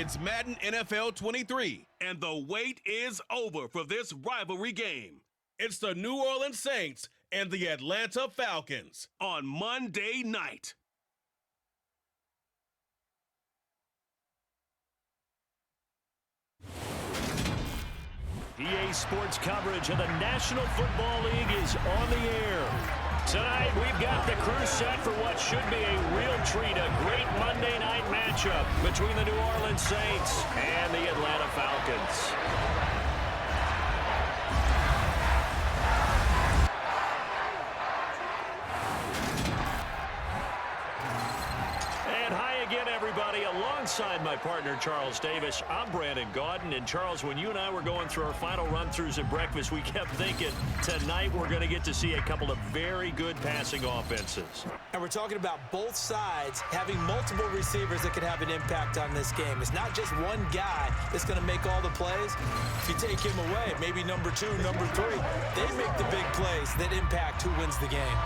It's Madden NFL 23, and the wait is over for this rivalry game. It's the New Orleans Saints and the Atlanta Falcons on Monday night. EA Sports coverage of the National Football League is on the air. Tonight, we've got the crew set for what should be a real treat, a great Monday night matchup between the New Orleans Saints and the Atlanta Falcons. Everybody, alongside my partner Charles Davis, I'm Brandon Gaudin. And Charles, when you and I were going through our final run-throughs at breakfast, we kept thinking tonight we're going to get to see a couple of very good passing offenses. And we're talking about both sides having multiple receivers that could have an impact on this game. It's not just one guy that's going to make all the plays. If you take him away, maybe number 2, number 3, they make the big plays that impact who wins the game.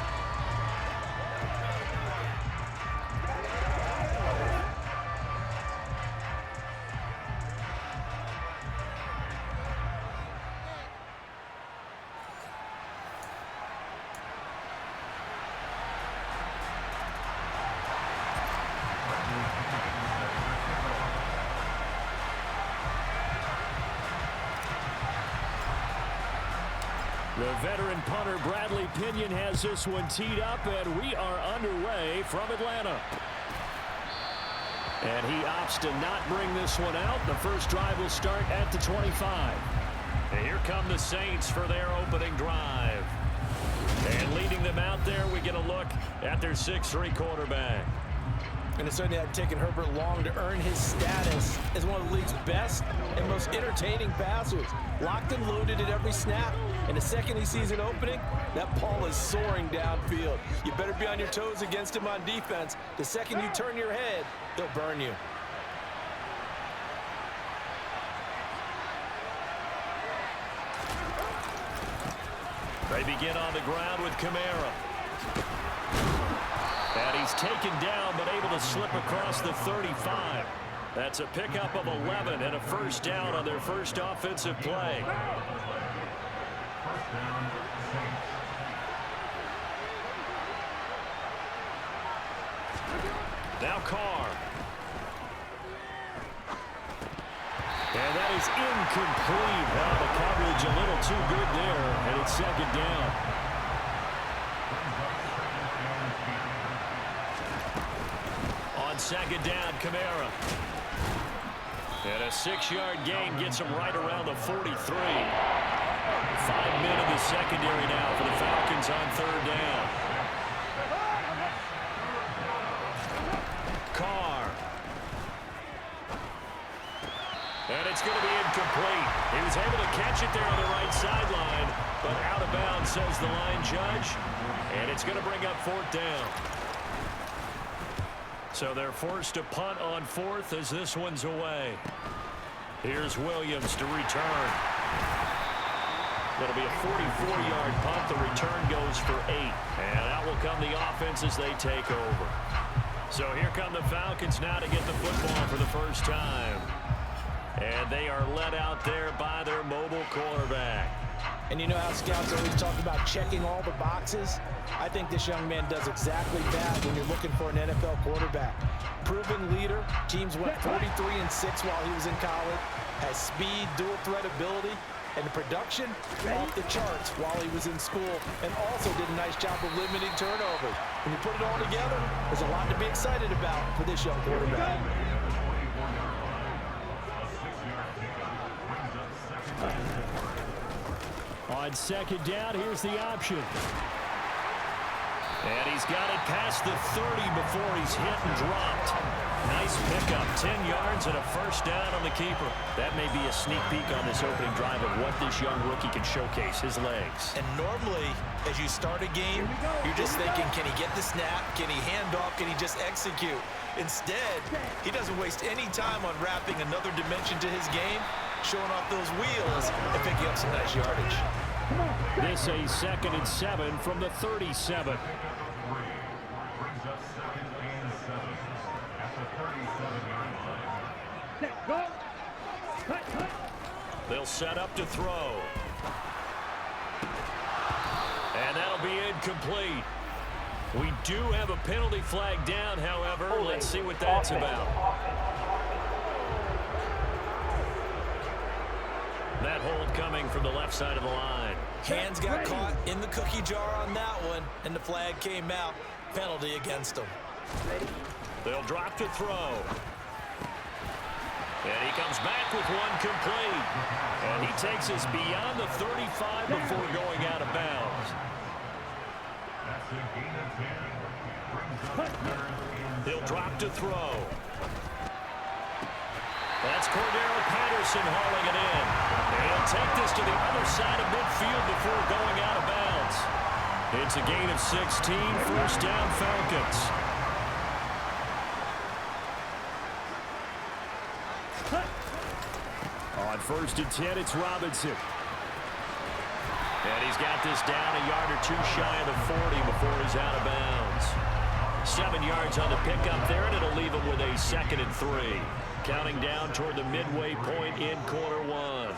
The veteran punter Bradley Pinion has this one teed up, and we are underway from Atlanta. And he opts to not bring this one out. The first drive will start at the 25. And here come the Saints for their opening drive. And leading them out there, we get a look at their 6'3" quarterback. And it certainly had taken Herbert long to earn his status as one of the league's best and most entertaining passers. Locked and loaded at every snap. And the second he sees an opening, that ball is soaring downfield. You better be on your toes against him on defense. The second you turn your head, they'll burn you. They begin on the ground with Kamara. And he's taken down, but able to slip across the 35. That's a pickup of 11 and a first down on their first offensive play. Now Carr. And that is incomplete. Now the coverage a little too good there, and it's second down. On second down, Kamara. And a 6-yard gain gets him right around the 43. 5 men in the secondary now for the Falcons on third down. Carr. And it's going to be incomplete. He was able to catch it there on the right sideline, but out of bounds, says the line judge. And it's going to bring up fourth down. So they're forced to punt on fourth as this one's away. Here's Williams to return. That'll be a 44-yard punt. The return goes for 8. And out will come the offense as they take over. So here come the Falcons now to get the football for the first time. And they are led out there by their mobile quarterback. And you know how scouts always talk about checking all the boxes? I think this young man does exactly that when you're looking for an NFL quarterback. Proven leader. Teams went 43-6 while he was in college. Has speed, dual threat ability. And the production off the charts while he was in school, and also did a nice job of limiting turnovers. When you put it all together, there's a lot to be excited about for this young quarterback. On second down, here's the option. And he's got it past the 30 before he's hit and dropped. Nice pickup, 10 yards and a first down on the keeper. That may be a sneak peek on this opening drive of what this young rookie can showcase, his legs. And normally, as you start a game, you're just thinking, can he get the snap? Can he hand off? Can he just execute? Instead, he doesn't waste any time on wrapping another dimension to his game, showing off those wheels and picking up some nice yardage. This a 2nd and 7 from the 37. They'll set up to throw. And that'll be incomplete. We do have a penalty flag down, however. Let's see what that's about. That hold coming from the left side of the line. Hands got caught in the cookie jar on that one, and the flag came out. Penalty against them. They'll drop to throw. And he comes back with one complete. And he takes us beyond the 35 before going out of bounds. He'll drop to throw. That's Cordero Patterson hauling it in. And he'll take this to the other side of midfield before going out of bounds. It's a gain of 16, first down Falcons. On 1st and 10, it's Robinson. And he's got this down a yard or two shy of the 40 before he's out of bounds. 7 yards on the pickup there, and it'll leave him with a 2nd and 3. Counting down toward the midway point in quarter one.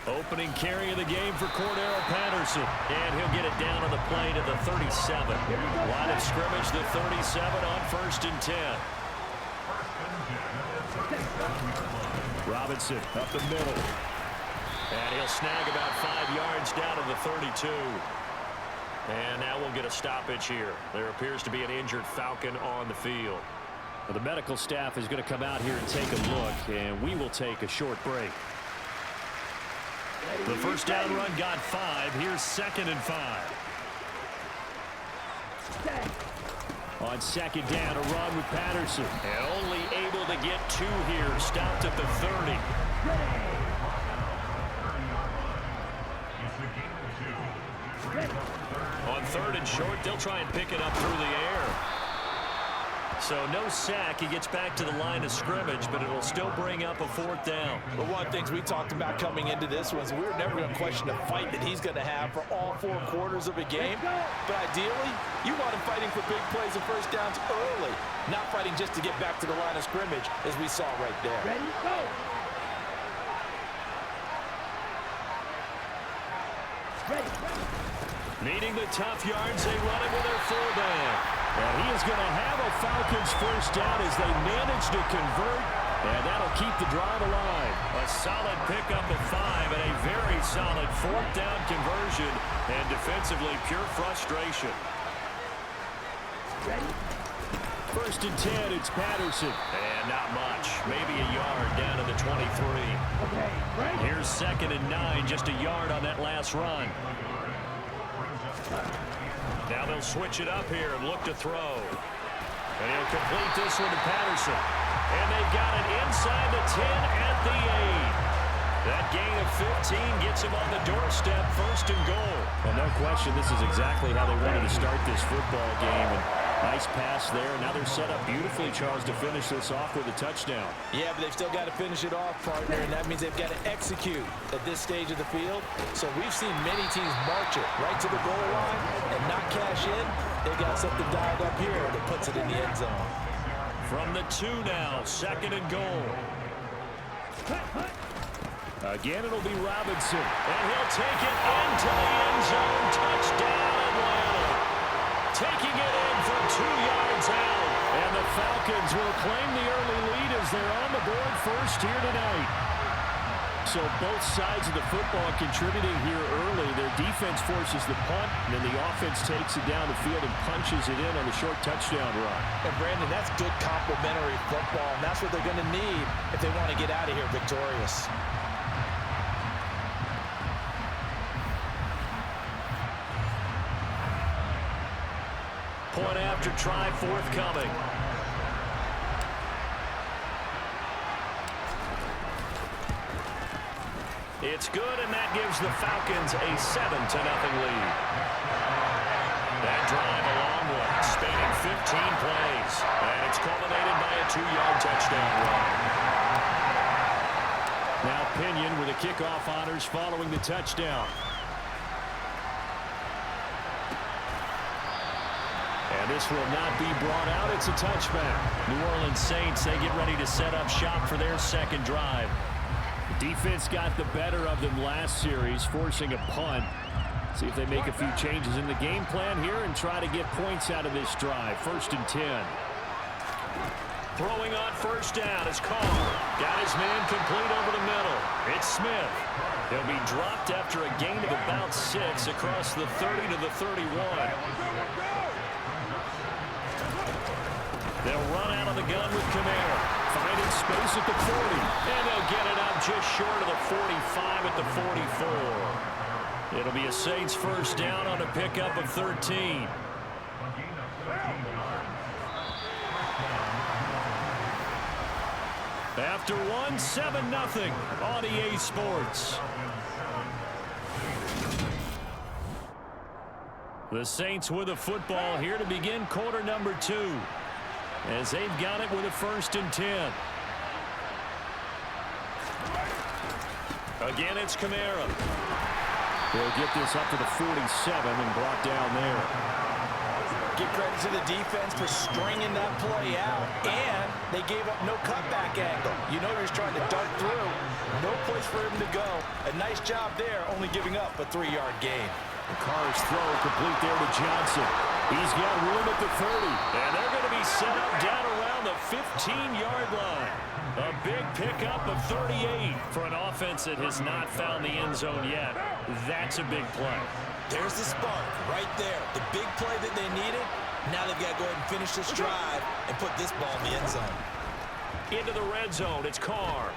Opening carry of the game for Cordero Patterson. And he'll get it down on the play to the 37. Line of scrimmage, the 37 on 1st and 10. Robinson up the middle. And he'll snag about 5 yards down to the 32. And now we'll get a stoppage here. There appears to be an injured Falcon on the field. Well, the medical staff is going to come out here and take a look, and we will take a short break. The first down run got 5. Here's 2nd and 5. On 2nd down, a run with Patterson. And only able to get 2 here. Stopped at the 30. On 3rd and short, they'll try and pick it up through the air. So no sack. He gets back to the line of scrimmage, but it'll still bring up a 4th down. But one of the things we talked about coming into this was we were never going to question the fight that he's going to have for all 4 quarters of a game. But ideally, you want him fighting for big plays and first downs early, not fighting just to get back to the line of scrimmage, as we saw right there. Ready, go! Needing the tough yards, they run it with their fullback. And he is going to have a Falcons first down as they manage to convert, and that'll keep the drive alive. A solid pickup of 5 and a very solid 4th down conversion, and defensively pure frustration. Ready? 1st and 10, it's Patterson. And not much, maybe a yard down to the 23. Okay, right. Here's 2nd and 9, just a yard on that last run. Now they'll switch it up here and look to throw. And he'll complete this one to Patterson. And they've got it inside the 10 at the 8. That gain of 15 gets him on the doorstep, 1st and goal. Well, no question, this is exactly how they wanted to start this football game. And nice pass there. Now they're set up beautifully, Charles, to finish this off with a touchdown. Yeah, but they've still got to finish it off, partner, and that means they've got to execute at this stage of the field. So we've seen many teams march it right to the goal line and not cash in. They got something dialed up here that puts it in the end zone. From the 2 now, 2nd and goal. Again, it'll be Robinson, and he'll take it into the end zone. Touchdown, Atlanta. Taking it in for 2 yards out. And the Falcons will claim the early lead as they're on the board first here tonight. So both sides of the football contributing here early. Their defense forces the punt, and then the offense takes it down the field and punches it in on the short touchdown run. And, Brandon, that's good complementary football, and that's what they're going to need if they want to get out of here victorious. Point after try forthcoming. It's good, and that gives the Falcons a 7-0 lead. That drive a long one, spanning 15 plays, and it's culminated by a 2-yard touchdown run. Now Pinion with the kickoff honors following the touchdown. And And this will not be brought out. It's a touchback. New Orleans Saints, they get ready to set up shop for their second drive. The defense got the better of them last series, forcing a punt. See if they make a few changes in the game plan here and try to get points out of this drive. 1st and 10. Throwing on first down is Carr. Got his man complete over the middle. It's Smith. He'll be dropped after a gain of about 6 across the 30 to the 31. They'll run out of the gun with Kamara. Finding space at the 40. And they'll get it out just short of the 45 at the 44. It'll be a Saints first down on a pickup of 13. After 7-0 on EA Sports. The Saints with a football here to begin quarter number 2. As they've got it with a 1st and 10. Again, it's Kamara. They'll get this up to the 47 and brought down there. Give credit to the defense for stringing that play out, and they gave up no cutback angle. You know he was trying to dart through. No place for him to go. A nice job there, only giving up a 3-yard gain. Carr's throw complete there to Johnson. He's got room at the 30. And they're going to be set up down around the 15-yard line. A big pickup of 38 for an offense that has not found the end zone yet. That's a big play. There's the spark right there. The big play that they needed. Now they've got to go ahead and finish this drive and put this ball in the end zone. Into the red zone, it's Carr.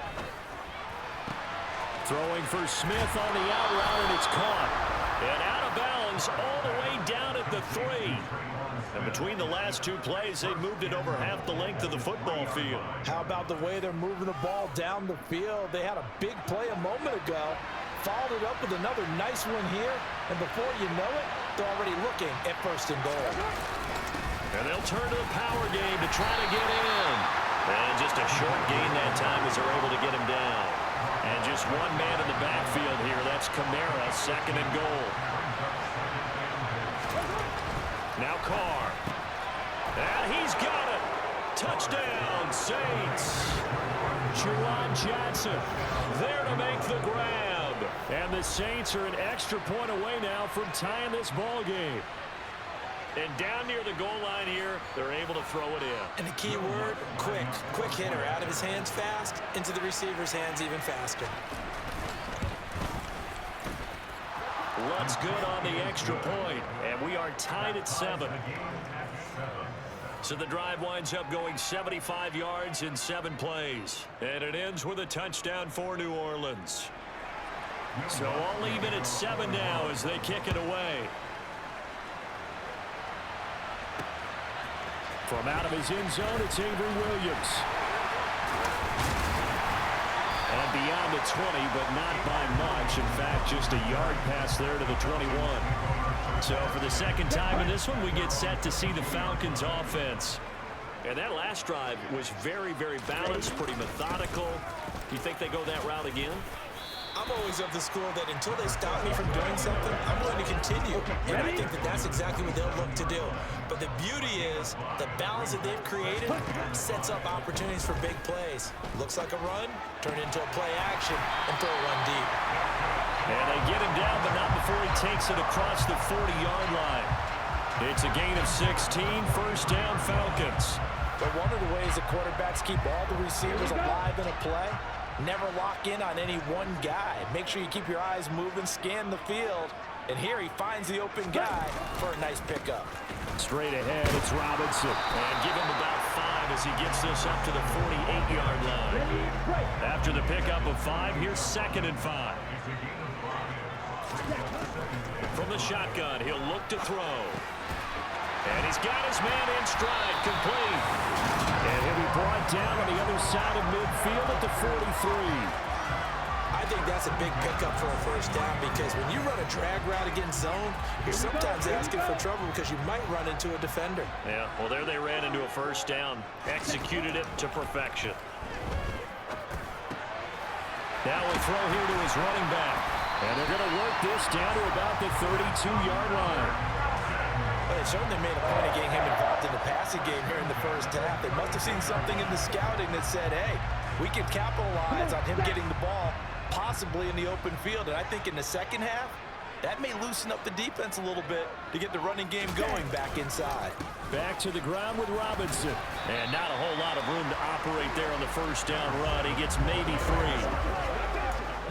Throwing for Smith on the out route, and it's caught. And out of bounds all the way down at the 3. And between the last 2 plays, they moved it over half the length of the football field. How about the way they're moving the ball down the field? They had a big play a moment ago. Followed it up with another nice one here. And before you know it, they're already looking at 1st and goal. And they'll turn to the power game to try to get in. And just a short gain that time as they're able to get him down. And just one man in the backfield here. That's Kamara, 2nd and goal. Now Carr. And he's got it. Touchdown, Saints. Juwan Johnson there to make the grab. And the Saints are an extra point away now from tying this ball game. And down near the goal line here, they're able to throw it in. And the key word, quick. Quick hitter. Out of his hands fast, into the receiver's hands even faster. Lutt's good on the extra point, and we are tied at 7. So the drive winds up going 75 yards in 7 plays. And it ends with a touchdown for New Orleans. So all even at 7 now as they kick it away. From out of his end zone, it's Avery Williams. And beyond the 20, but not by much. In fact, just a yard pass there to the 21. So for the second time in this one, we get set to see the Falcons offense. And that last drive was very, very balanced, pretty methodical. Do you think they go that route again? I'm always of the school that until they stop me from doing something, I'm going to continue. And I think that that's exactly what they'll look to do. But the beauty is the balance that they've created sets up opportunities for big plays. Looks like a run, turn it into a play action, and throw one deep. And they get him down, but not before he takes it across the 40-yard line. It's a gain of 16, first down Falcons. But one of the ways that quarterbacks keep all the receivers alive in a play, never lock in on any one guy. Make sure you keep your eyes moving, scan the field. And here he finds the open guy for a nice pickup. Straight ahead, it's Robinson. And give him about 5 as he gets this up to the 48-yard line. After the pickup of 5, here's 2nd and 5. From the shotgun, he'll look to throw. And he's got his man in stride, complete. And he'll be brought down on the other side of midfield at the 43. I think that's a big pickup for a first down because when you run a drag route against zone, you're sometimes asking for trouble because you might run into a defender. Yeah, well, there they ran into a first down. Executed it to perfection. Now a throw here to his running back. And they're going to work this down to about the 32-yard line. Well, they certainly made a point of getting him involved in the passing game here in the first half. They must have seen something in the scouting that said, hey, we can capitalize on him getting the ball possibly in the open field. And I think in the second half, that may loosen up the defense a little bit to get the running game going back inside. Back to the ground with Robinson. And not a whole lot of room to operate there on the first down run. He gets maybe 3.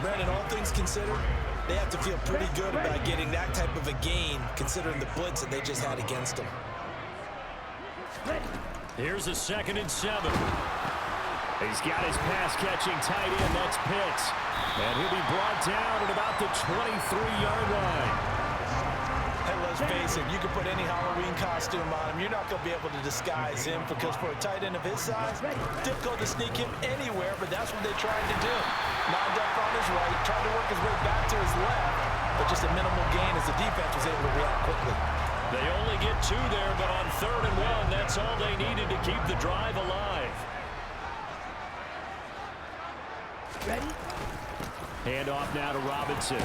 Brandon, all things considered, they have to feel pretty good about getting that type of a gain considering the blitz that they just had against them. Here's a 2nd and 7. He's got his pass-catching tight end. That's Pitts. And he'll be brought down at about the 23-yard line. Hey, let's face it, you can put any Halloween costume on him. You're not going to be able to disguise him because for a tight end of his size, difficult to sneak him anywhere, but that's what they tried to do. Lined up on his right, tried to work his way back to his left, but just a minimal gain as the defense was able to react quickly. They only get 2 there, but on 3rd and 1, that's all they needed to keep the drive alive. Ready? Hand off now to Robinson.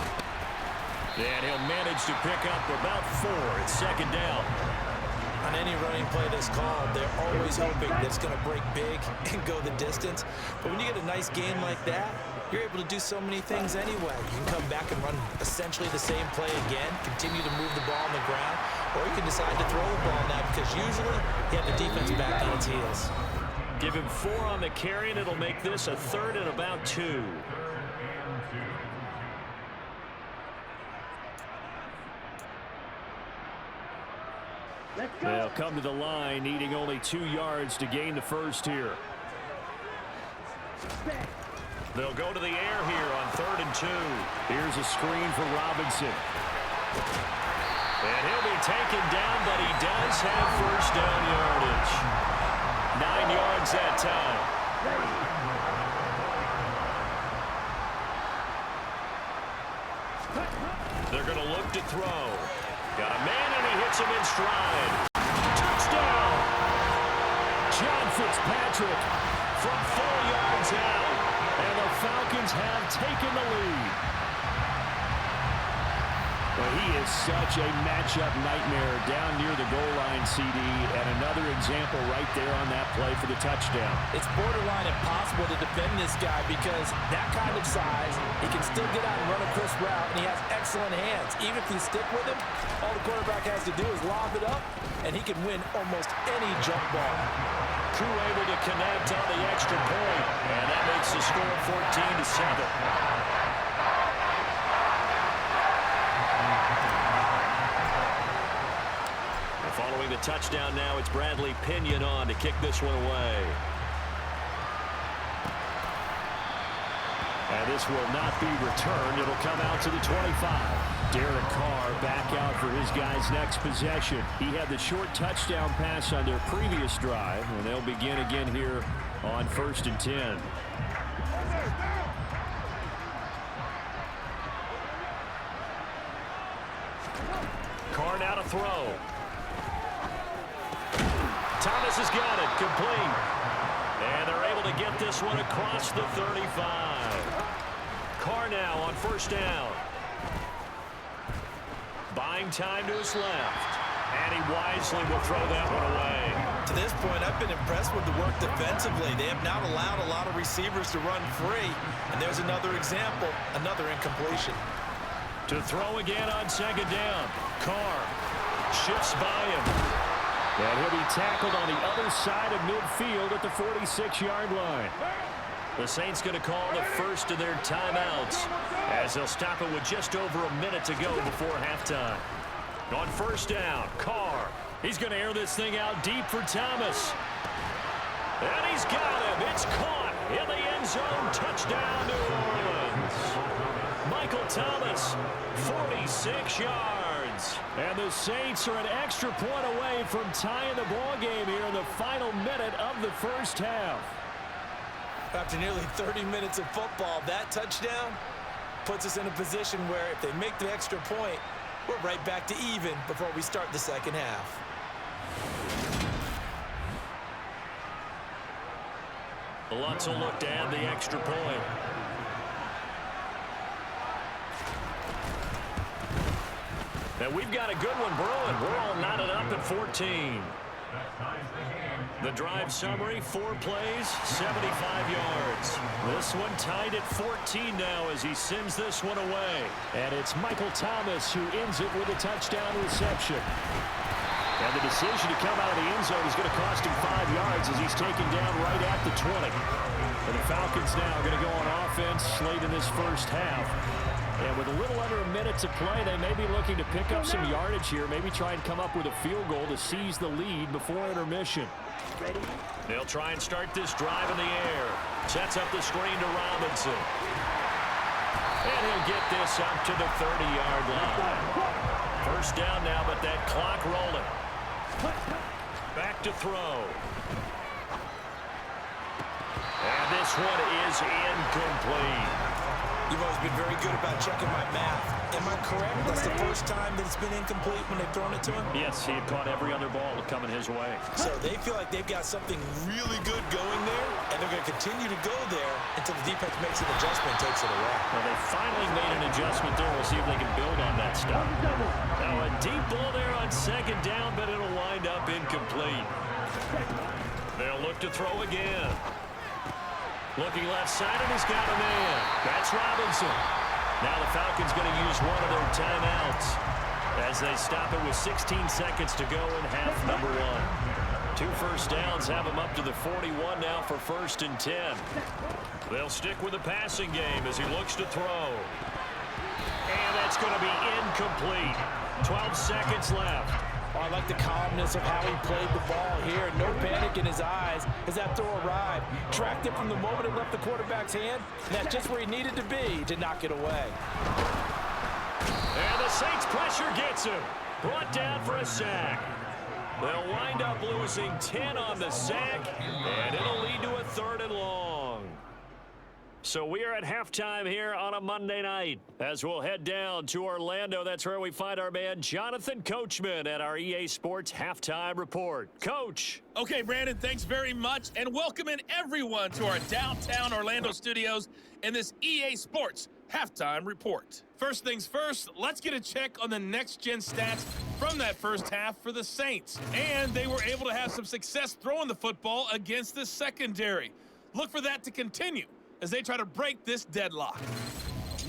And he'll manage to pick up about 4. It's 2nd down. On any running play that's called, they're always hoping that it's going to break big and go the distance. But when you get a nice game like that, you're able to do so many things anyway. You can come back and run essentially the same play again, continue to move the ball on the ground, or you can decide to throw the ball now because usually you have the defense back on its heels. Give him 4 on the carry, and it'll make this a 3rd and about 2. They'll come to the line, needing only 2 yards to gain the first here. They'll go to the air here on 3rd and 2. Here's a screen for Robinson. And he'll be taken down, but he does have first down yardage. 9 yards that time. They're going to look to throw. Got a man, and he hits him in stride. Touchdown! John Fitzpatrick from 4 yards out. And the Falcons have taken the lead. Well, he is such a matchup nightmare down near the goal line, CD, and another example right there on that play for the touchdown. It's borderline impossible to defend this guy because that kind of size, he can still get out and run a crisp route, and he has excellent hands. Even if you stick with him, all the quarterback has to do is lob it up, and he can win almost any jump ball. Crew able to connect on the extra point, and that makes the score 14-7. Following the touchdown now, it's Bradley Pinion on to kick this one away. And this will not be returned. It'll come out to the 25. Derek Carr back out for his guys' next possession. He had the short touchdown pass on their previous drive, and they'll begin again here on 1st and 10. Carr now to throw. Thomas has got it, complete. And they're able to get this one across the 35. Carr now on 1st down. Buying time to his left. And he wisely will throw that one away. To this point, I've been impressed with the work defensively. They have not allowed a lot of receivers to run free. And there's another example, another incompletion. To throw again on 2nd down. Carr shifts by him. And he'll be tackled on the other side of midfield at the 46-yard line. The Saints going to call the first of their timeouts as they'll stop it with just over a minute to go before halftime. On 1st down, Carr. He's going to air this thing out deep for Thomas. And he's got him. It's caught in the end zone. Touchdown, New Orleans. Michael Thomas, 46 yards. And the Saints are an extra point away from tying the ball game here in the final minute of the first half. After nearly 30 minutes of football, that touchdown puts us in a position where if they make the extra point, we're right back to even before we start the second half. Lutz will look to add the extra point. And we've got a good one brewing. We're all knotted up at 14. The drive summary, 4 plays, 75 yards. This one tied at 14 now as he sends this one away. And it's Michael Thomas who ends it with a touchdown reception. And the decision to come out of the end zone is going to cost him 5 yards as he's taken down right at the 20. And the Falcons now are going to go on offense late in this first half. And with a little under a minute to play, they may be looking to pick up some yardage here, maybe try and come up with a field goal to seize the lead before intermission. Ready? They'll try and start this drive in the air. Sets up the screen to Robinson. And he'll get this up to the 30-yard line. First down now, but that clock rolling. Back to throw. And this one is incomplete. You've always been very good about checking my math. Am I correct? That's the first time that it's been incomplete when they've thrown it to him? Yes, he had caught every other ball coming his way. So they feel like they've got something really good going there, and they're going to continue to go there until the defense makes an adjustment and takes it away. Well, they finally made an adjustment there. We'll see if they can build on that stuff. Now a deep ball there on second down, but it'll wind up incomplete. They'll look to throw again. Looking left side, and he's got a man. That's Robinson. Now the Falcons going to use one of their timeouts as they stop it with 16 seconds to go in half number 1. 2 first downs have them up to the 41 now for 1st and 10. They'll stick with the passing game as he looks to throw. And that's going to be incomplete. 12 seconds left. Oh, I like the calmness of how he played the ball here. No panic in his eyes as that throw arrived. Tracked it from the moment it left the quarterback's hand. And that's just where he needed to be to knock it away. And the Saints pressure gets him. Brought down for a sack. They'll wind up losing 10 on the sack. And it'll lead to a 3rd and long. So we are at halftime here on a Monday night as we'll head down to Orlando. That's where we find our man Jonathan Coachman at our EA Sports Halftime Report. Coach. Okay, Brandon, thanks very much, and welcome in everyone to our downtown Orlando studios in this EA Sports Halftime Report. First things first, let's get a check on the next-gen stats from that first half for the Saints. And they were able to have some success throwing the football against the secondary. Look for that to continue as they try to break this deadlock.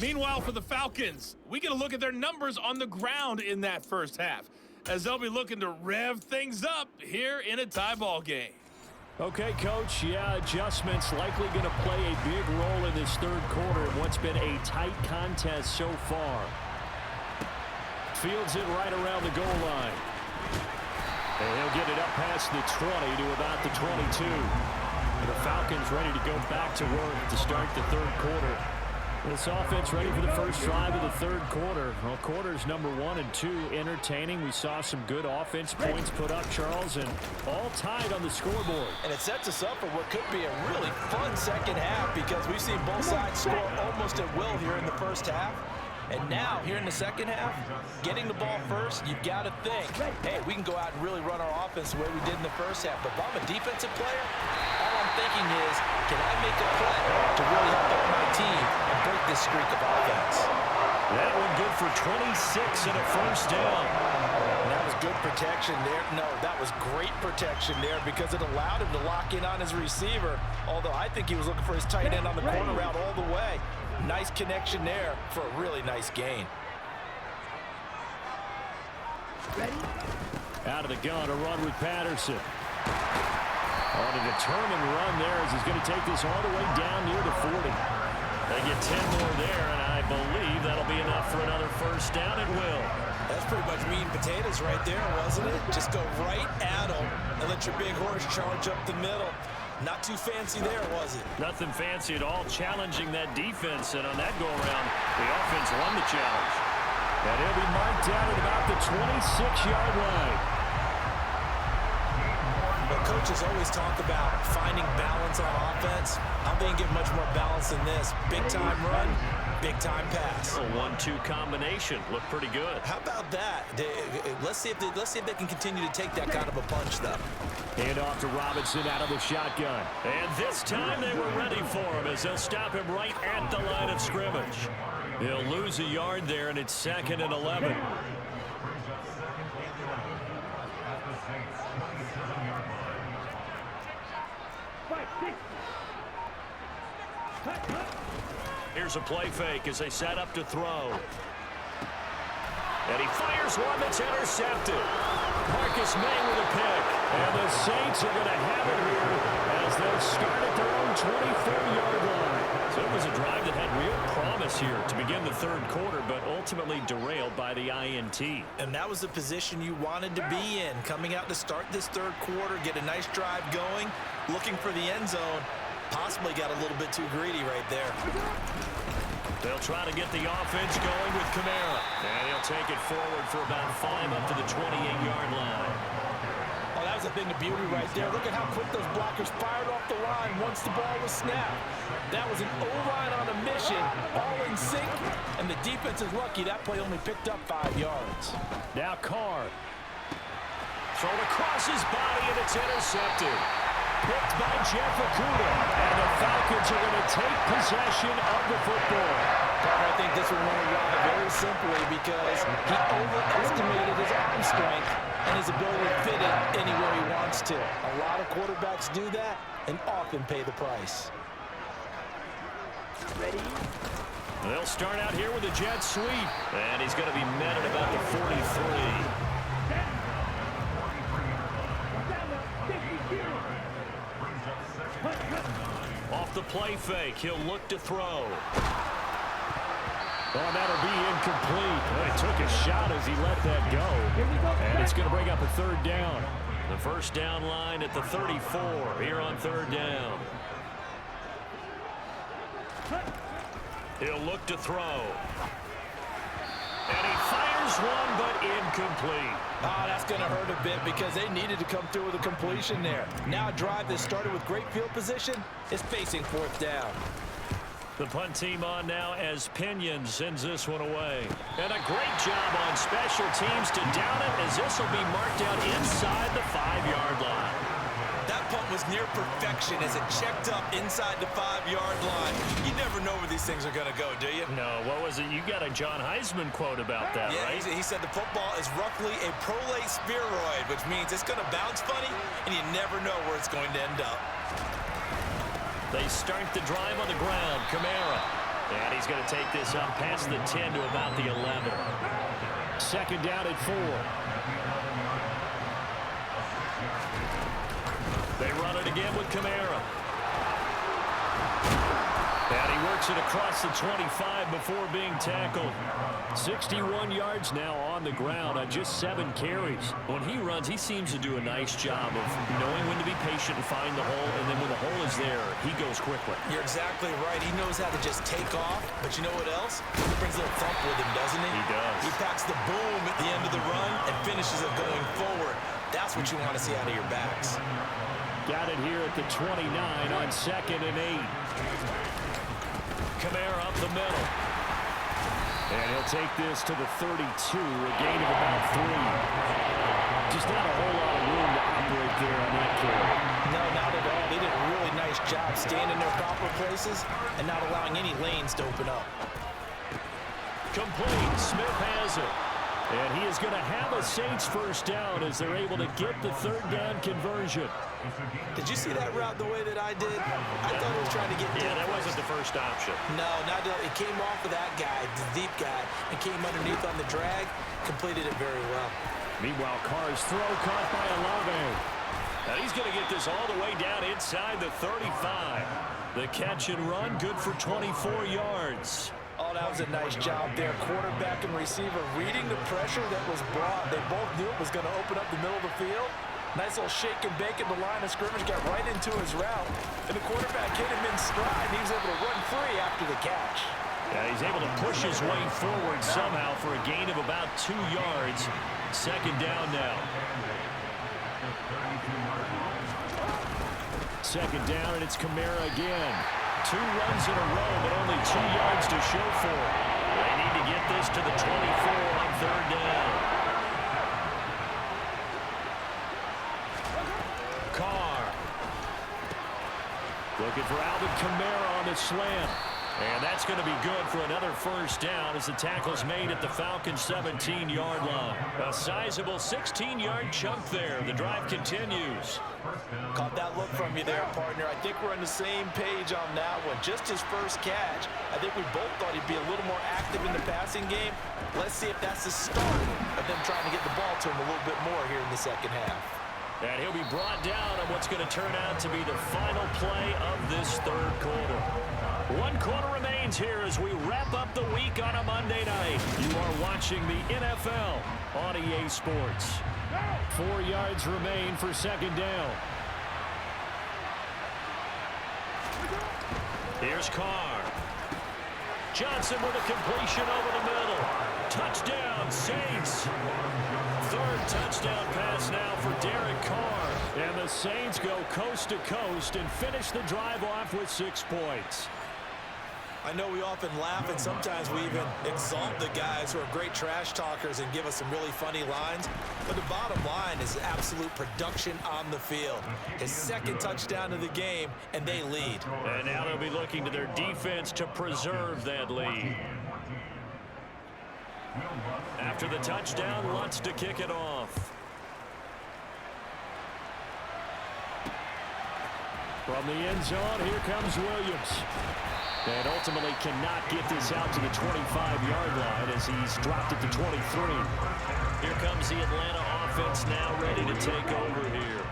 Meanwhile, for the Falcons, we get a look at their numbers on the ground in that first half, as they'll be looking to rev things up here in a tie ball game. Okay, Coach, adjustments likely going to play a big role in this 3rd quarter in what's been a tight contest so far. Fields it right around the goal line. And he'll get it up past the 20 to about the 22. The Falcons ready to go back to work to start the 3rd quarter. This offense ready for the first drive of the 3rd quarter. Well, quarters number 1 and 2 entertaining. We saw some good offense points put up, Charles, and all tied on the scoreboard. And it sets us up for what could be a really fun second half because we've seen both sides score almost at will here in the first half. And now, here in the second half, getting the ball first, you've got to think, hey, we can go out and really run our offense the way we did in the first half. But if I'm a defensive player, all I'm thinking is, can I make a play to really help out my team and break this streak of offense? That one good for 26 and a first down. And that was good protection there. No, that was great protection there because it allowed him to lock in on his receiver, although I think he was looking for his tight end on the corner route all the way. Nice connection there for a really nice gain. Ready? Out of the gun, a run with Patterson. On a determined run there as he's going to take this all the way down near the 40. They get 10 more there, and I believe that'll be enough for another first down. It will. That's pretty much meat and potatoes right there, wasn't it? Just go right at them and let your big horse charge up the middle. Not too fancy there, was it? Nothing fancy at all, challenging that defense, and on that go-around, the offense won the challenge. And he'll be marked down at about the 26-yard line. Well, coaches always talk about finding balance on offense. I don't think you get much more balance than this. Big-time run, big-time pass. A 1-2 combination. Looked pretty good. How about that? Let's see if they can continue to take that kind of a punch, though. Hand off to Robinson out of the shotgun. And this time they were ready for him as they'll stop him right at the line of scrimmage. He'll lose a yard there, and it's 2nd and 11. Here's a play fake as they set up to throw. And he fires one that's intercepted. Marcus May with a pick. And the Saints are going to have it here as they'll start at their own 24-yard line. So it was a drive that had real promise here to begin the third quarter, but ultimately derailed by the INT. And that was the position you wanted to be in, coming out to start this third quarter, get a nice drive going, looking for the end zone. Possibly got a little bit too greedy right there. They'll try to get the offense going with Kamara. And he'll take it forward for about 5 up to the 28-yard line. Oh, that was a thing of beauty right there. Look at how quick those blockers fired off the line once the ball was snapped. That was an O-line on a mission, all in sync, and the defense is lucky that play only picked up 5 yards. Now Carr. Thrown across his body, and it's intercepted. Picked by Jeff Okudah. And the Falcons are going to take possession of the football. I think this one went away very simply because he overestimated his arm strength and his ability to fit it anywhere he wants to. A lot of quarterbacks do that and often pay the price. Ready? They'll start out here with a jet sweep. And he's going to be met at about the 43. Off the play fake, he'll look to throw. Oh, that'll be incomplete. Well, he took a shot as he let that go. And it's going to bring up a third down. The first down line at the 34 here on third down. He'll look to throw. And he fires one, but incomplete. Oh, that's going to hurt a bit because they needed to come through with a completion there. Now a drive that started with great field position is facing fourth down. The punt team on now as Pinion sends this one away. And a great job on special teams to down it as this will be marked out inside the 5-yard line. That punt was near perfection as it checked up inside the 5-yard line. You never know where these things are going to go, do you? No, what was it? You got a John Heisman quote about that, right? Yeah, he said the football is roughly a prolate spheroid, which means it's going to bounce funny, and you never know where it's going to end up. They start the drive on the ground. Kamara. And he's going to take this up past the 10 to about the 11. Second down at 4. They run it again with Kamara. And he works it across the 25 before being tackled. 61 yards now on the ground on just 7 carries. When he runs, he seems to do a nice job of knowing when to be patient and find the hole, and then when the hole is there, he goes quickly. You're exactly right. He knows how to just take off, but you know what else? He brings a little thump with him, doesn't he? He does. He packs the boom at the end of the run and finishes it going forward. That's what you want to see out of your backs. Got it here at the 29 on 2nd and 8. Kamara up the middle. And he'll take this to the 32, a gain of about 3. Just not a whole lot of room to operate there on that carry. No, not at all. They did a really nice job staying in their proper places and not allowing any lanes to open up. Complete. Smith has it. And he is going to have a Saints first down as they're able to get the third down conversion. Did you see that route the way that I did? I thought he was trying to get deep. Yeah, that wasn't the first option. No, not it came off of that guy, the deep guy, and came underneath on the drag, completed it very well. Meanwhile, Carr's throw caught by Olave. Now he's going to get this all the way down inside the 35. The catch and run, good for 24 yards. Oh, that was a nice job there. Quarterback and receiver reading the pressure that was brought. They both knew it was going to open up the middle of the field. Nice little shake and bake at the line of scrimmage, got right into his route. And the quarterback hit him in stride, and he was able to run free after the catch. Yeah, he's able to push his way forward somehow for a gain of about 2 yards. Second down now. Second down, and it's Kamara again. 2 runs in a row, but only 2 yards to show for it. They need to get this to the 24 on third down. Carr. Looking for Alvin Kamara on the slant. And that's going to be good for another first down as the tackle's made at the Falcons' 17-yard line. A sizable 16-yard chunk there. The drive continues. Caught that look from you there, partner. I think we're on the same page on that one. Just his first catch. I think we both thought he'd be a little more active in the passing game. Let's see if that's the start of them trying to get the ball to him a little bit more here in the second half. And he'll be brought down on what's going to turn out to be the final play of this third quarter. 1 quarter remains here as we wrap up the week on a Monday night. You are watching the NFL on EA Sports. 4 yards remain for second down. Here's Carr. Johnson with a completion over the middle. Touchdown, Saints. Third touchdown pass now for Derek Carr. And the Saints go coast to coast and finish the drive off with 6 points. I know we often laugh, and sometimes we even exalt the guys who are great trash talkers and give us some really funny lines. But the bottom line is absolute production on the field. His second touchdown of the game, and they lead. And now they'll be looking to their defense to preserve that lead. After the touchdown, Lutz to kick it off. From the end zone, here comes Williams. And ultimately cannot get this out to the 25-yard line as he's dropped it to 23. Here comes the Atlanta offense now ready to take over here.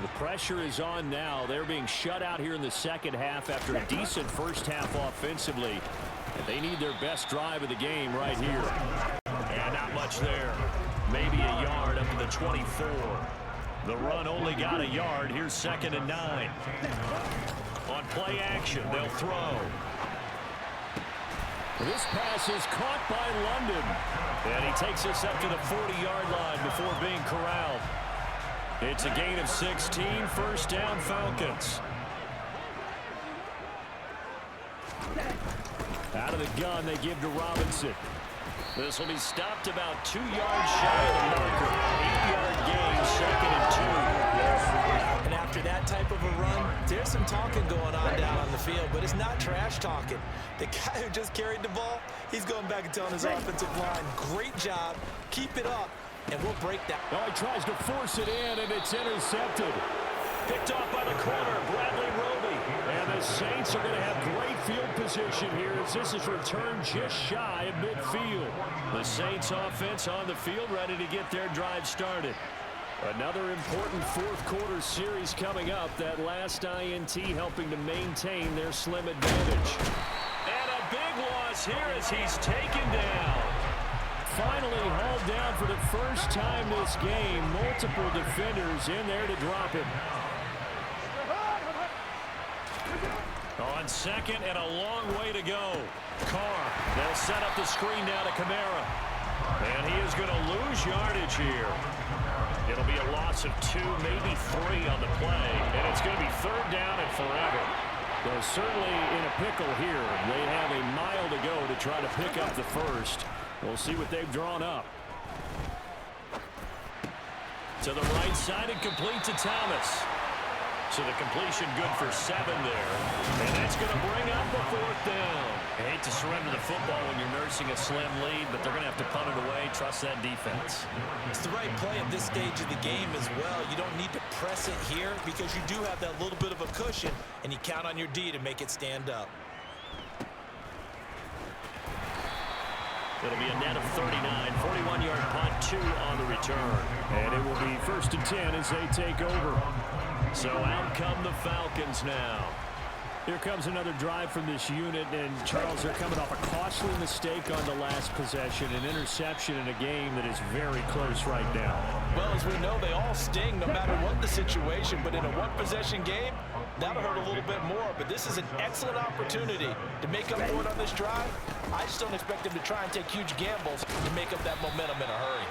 The pressure is on now. They're being shut out here in the second half after a decent first half offensively. And they need their best drive of the game right here. And not much there. Maybe a yard up to the 24. The run only got a yard. Here's 2nd and 9. On play action, they'll throw. This pass is caught by London. And he takes us up to the 40-yard line before being corralled. It's a gain of 16, first down Falcons. Out of the gun, they give to Robinson. This will be stopped about 2 yards shy of the marker. 8-yard gain, 2nd and 2. And after that type of a run, there's some talking going on down on the field, but it's not trash talking. The guy who just carried the ball, he's going back and telling his offensive line, great job, keep it up, and we'll break that. Oh, he tries to force it in, and it's intercepted. Picked off by the corner, Bradley Roby. And the Saints are going to have great field position here as this is returned just shy of midfield. The Saints offense on the field ready to get their drive started. Another important fourth quarter series coming up. That last INT helping to maintain their slim advantage. And a big loss here as he's taken down. Finally hauled down for the first time this game. Multiple defenders in there to drop him. On 2nd and a long way to go. Carr, they'll set up the screen down to Kamara. And he is going to lose yardage here. It'll be a loss of 2, maybe 3 on the play. And it's going to be 3rd down and forever. They're certainly in a pickle here. They have a mile to go to try to pick up the first. We'll see what they've drawn up. To the right side and complete to Thomas. So the completion good for 7 there. And that's going to bring up the 4th down. I hate to surrender the football when you're nursing a slim lead, but they're going to have to punt it away. Trust that defense. It's the right play at this stage of the game as well. You don't need to press it here because you do have that little bit of a cushion, and you count on your D to make it stand up. It'll be a net of 39, 41-yard punt, 2 on the return. And it will be 1st and 10 as they take over. So out come the Falcons now. Here comes another drive from this unit, and Charles, they're coming off a costly mistake on the last possession, an interception in a game that is very close right now. Well, as we know, they all sting no matter what the situation, but in a one-possession game, that'll hurt a little bit more. But this is an excellent opportunity to make up for it on this drive. I just don't expect them to try and take huge gambles to make up that momentum in a hurry.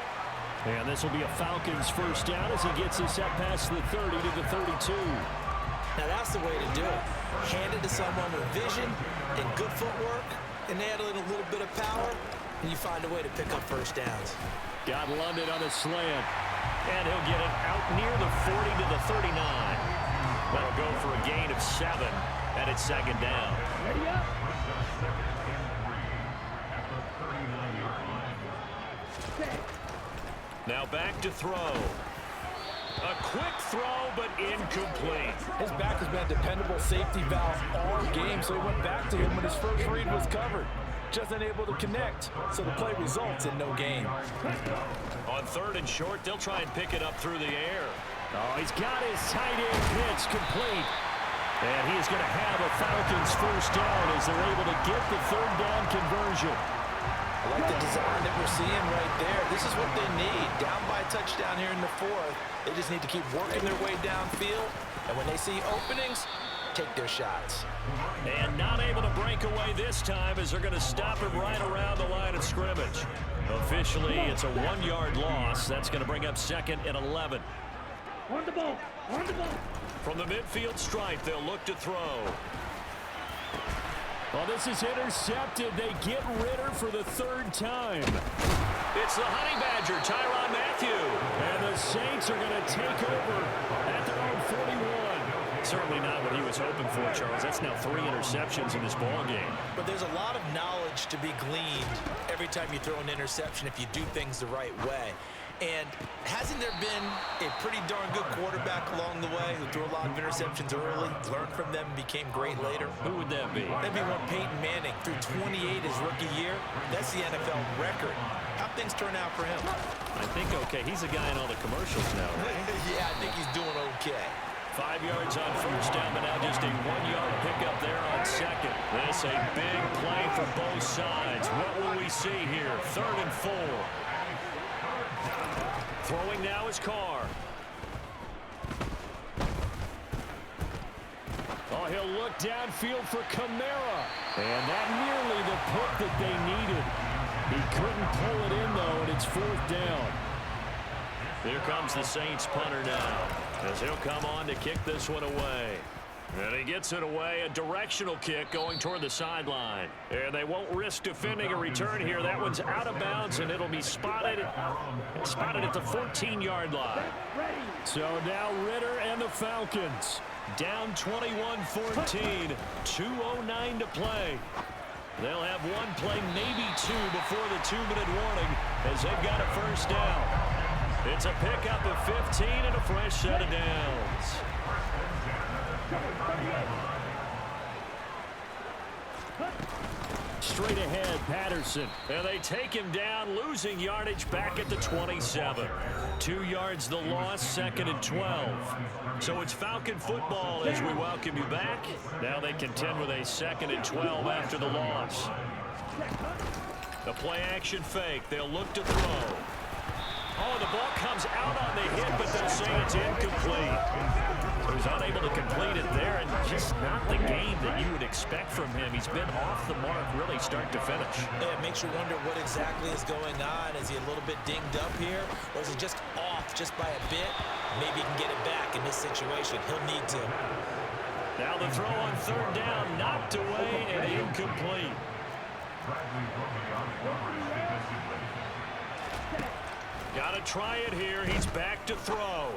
And this will be a Falcons first down as he gets this up past the 30 to the 32. Now that's the way to do it. Hand it to someone with vision and good footwork, and add in a little bit of power, and you find a way to pick up first downs. Got London on a slant. And he'll get it out near the 40 to the 39. That'll go for a gain of 7, and it's 2nd down. Now back to throw. A quick throw, but incomplete. His back has been a dependable safety valve all game, so he went back to him when his first read was covered. Just unable to connect, so the play results in no gain. On 3rd and short, they'll try and pick it up through the air. Oh, he's got his tight end pitch complete. And he is going to have a Falcons first down as they're able to get the 3rd down conversion. I like the design that we're seeing right there. This is what they need. Down by a touchdown here in the 4th. They just need to keep working their way downfield. And when they see openings, take their shots. And not able to break away this time as they're going to stop him right around the line of scrimmage. Officially, it's a 1-yard loss. That's going to bring up 2nd and 11. On the ball. On the ball. From the midfield stripe, they'll look to throw. Well, this is intercepted. They get Ritter for the 3rd time. It's the Honey Badger, Tyrann Mathieu. And the Saints are going to take over at their own 41. Certainly not what he was hoping for, Charles. That's now 3 interceptions in this ball game. But there's a lot of knowledge to be gleaned every time you throw an interception if you do things the right way. And hasn't there been a pretty darn good quarterback along the way who threw a lot of interceptions early, learned from them, and became great later? Who would that be? That'd be one Peyton Manning, threw 28 his rookie year. That's the NFL record. How'd things turn out for him? I think okay. He's a guy in all the commercials now, right? Yeah, I think he's doing okay. 5 yards on first down, but now just a 1-yard pickup there on 2nd. This a big play for both sides. What will we see here? 3rd and 4. Throwing now is Carr. Oh, he'll look downfield for Kamara. And that nearly the pick that they needed. He couldn't pull it in, though, and it's 4th down. Here comes the Saints punter now, as he'll come on to kick this one away. And he gets it away, a directional kick going toward the sideline. And they won't risk defending a return here. That one's out of bounds, and it'll be spotted at the 14-yard line. So now Ritter and the Falcons Down 21-14, 2:09 to play. They'll have one play, maybe 2, before the 2-minute warning as they've got a first down. It's a pickup of 15 and a fresh set of downs. Straight ahead, Patterson. And they take him down, losing yardage back at the 27. 2 yards the loss, 2nd and 12. So it's Falcon football as we welcome you back. Now they contend with a 2nd and 12 after the loss. The play action fake. They'll look to throw. Oh, the ball comes out on the hit, but they'll say it's incomplete. So he's unable to complete it there, and just not the game that you would expect from him. He's been off the mark really start to finish. Yeah, it makes you wonder what exactly is going on. Is he a little bit dinged up here, or is he just off just by a bit? Maybe he can get it back in this situation. He'll need to. Now the throw on 3rd down, knocked away and incomplete. Got to try it here. He's back to throw.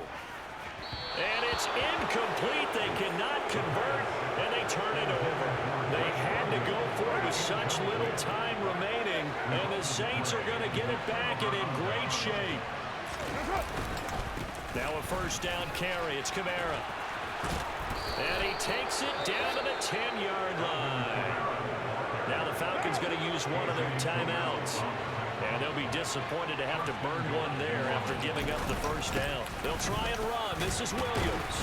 And it's incomplete. They cannot convert, and they turn it over. They had to go for it with such little time remaining, and the Saints are going to get it back and in great shape. Now a first down carry. It's Kamara. And he takes it down to the 10-yard line. Now the Falcons going to use one of their timeouts. And they'll be disappointed to have to burn one there after giving up the first down. They'll try and run. This is Williams.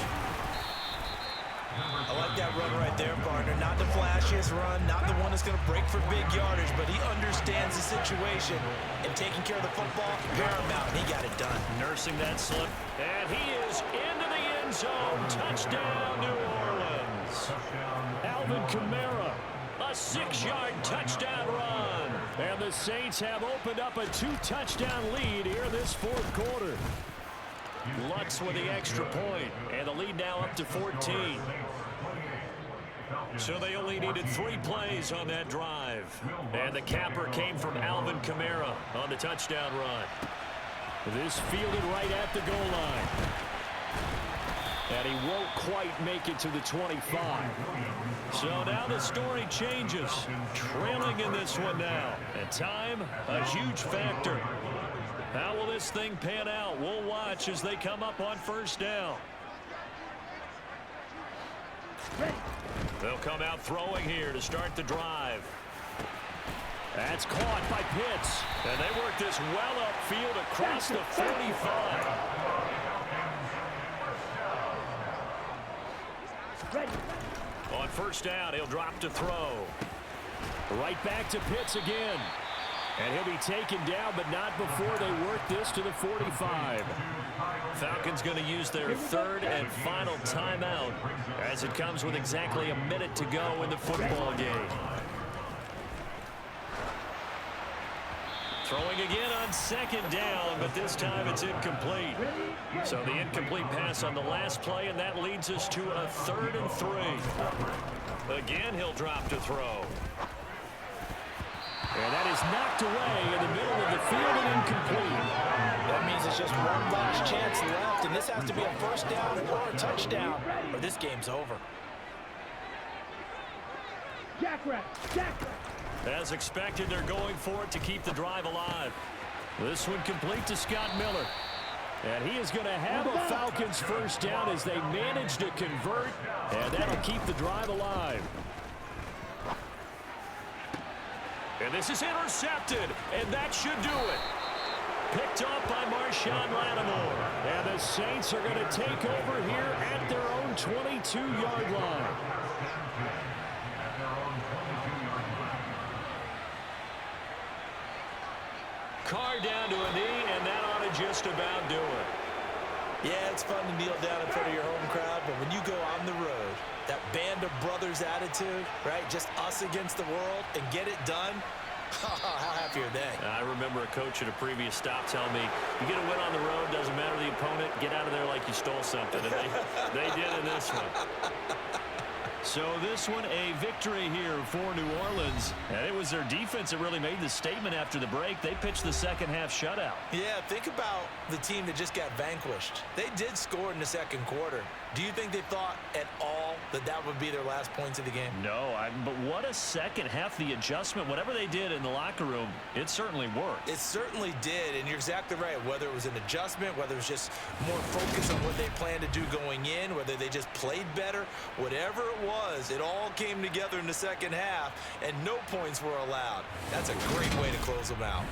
I like that run right there, partner. Not the flashiest run, not the one that's going to break for big yardage, but he understands the situation, and taking care of the football, paramount, and he got it done. Nursing that slip. And he is into the end zone. Touchdown, New Orleans. Alvin Kamara. A 6-yard touchdown run. And the Saints have opened up a 2-touchdown lead here in this 4th quarter. Lutz with the extra point, and the lead now up to 14. So they only needed 3 plays on that drive. And the capper came from Alvin Kamara on the touchdown run. This fielded right at the goal line. And he won't quite make it to the 25. So now the story changes. Trailing in this one now. And time, a huge factor. How will this thing pan out? We'll watch as they come up on first down. They'll come out throwing here to start the drive. That's caught by Pitts. And they work this well upfield across the 45. On first down, he'll drop to throw. Right back to Pitts again. And he'll be taken down, but not before they work this to the 45. Falcons going to use their third and final timeout as it comes with exactly a minute to go in the football game. Throwing again on second down, but this time it's incomplete. So the incomplete pass on the last play, and that leads us to a 3rd and 3. Again, he'll drop to throw. And that is knocked away in the middle of the field and incomplete. That means it's just one last chance left, and this has to be a first down or a touchdown, or this game's over. As expected, they're going for it to keep the drive alive. This one complete to Scott Miller. And he is going to have a Falcons first down as they manage to convert, and that'll keep the drive alive. And this is intercepted, and that should do it. Picked off by Marshawn Lattimore. And the Saints are going to take over here at their own 22-yard line. Carr down to a knee, and that ought to just about do it. Yeah, it's fun to kneel down in front of your home crowd, but when you go on the road, that band of brothers attitude, right? Just us against the world and get it done. How happy are they? I remember a coach at a previous stop telling me, you get a win on the road, doesn't matter the opponent, get out of there like you stole something. And they did in this one. So this one, a victory here for New Orleans. And it was their defense that really made the statement after the break. They pitched the second half shutout. Yeah, think about the team that just got vanquished. They did score in the second quarter. Do you think they thought at all that that would be their last points of the game? No, but what a second half. The adjustment, whatever they did in the locker room, it certainly worked. It certainly did, and you're exactly right. Whether it was an adjustment, whether it was just more focus on what they planned to do going in, whether they just played better, whatever it was, it all came together in the second half, and no points were allowed. That's a great way to close them out.